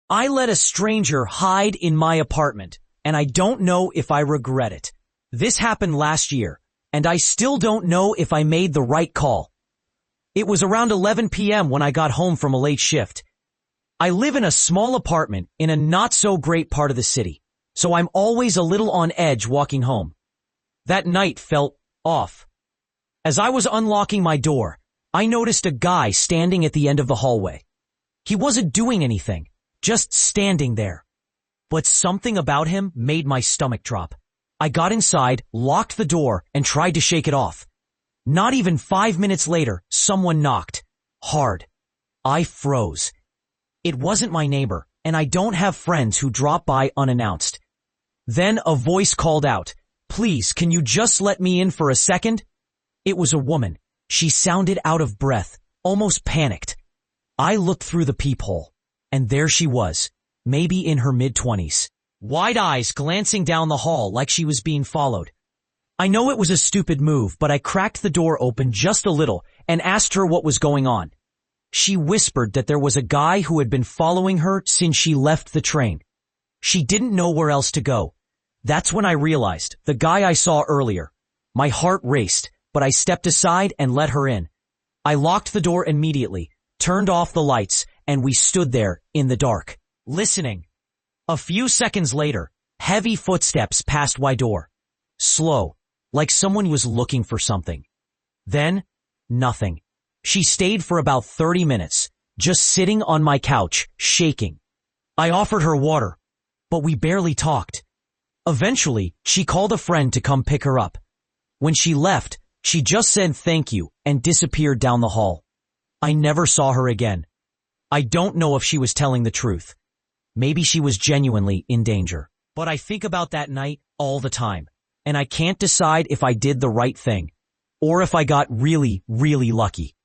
I let a stranger hide in my apartment, and I don't know if I regret it. This happened last year, and I still don't know if I made the right call. It was around 11 p.m. when I got home from a late shift. I live in a small apartment in a not-so-great part of the city, so I'm always a little on edge walking home. That night felt off. As I was unlocking my door, I noticed a guy standing at the end of the hallway. He wasn't doing anything, just standing there. But something about him made my stomach drop. I got inside, locked the door, and tried to shake it off. Not even 5 minutes later, someone knocked. Hard. I froze. It wasn't my neighbor, and I don't have friends who drop by unannounced. Then a voice called out, "Please, can you just let me in for a second?" It was a woman. She sounded out of breath, almost panicked. I looked through the peephole, and there she was, maybe in her mid-20s, wide eyes glancing down the hall like she was being followed. I know it was a stupid move, but I cracked the door open just a little and asked her what was going on. She whispered that there was a guy who had been following her since she left the train. She didn't know where else to go. That's when I realized the guy I saw earlier. My heart raced, but I stepped aside and let her in. I locked the door immediately, turned off the lights, and we stood there in the dark, listening. A few seconds later, heavy footsteps passed my door. Slow, like someone was looking for something. Then, nothing. She stayed for about 30 minutes, just sitting on my couch, shaking. I offered her water, but we barely talked. Eventually, she called a friend to come pick her up. When she left, she just said thank you and disappeared down the hall. I never saw her again. I don't know if she was telling the truth. Maybe she was genuinely in danger. But I think about that night all the time, and I can't decide if I did the right thing, or if I got really, really lucky.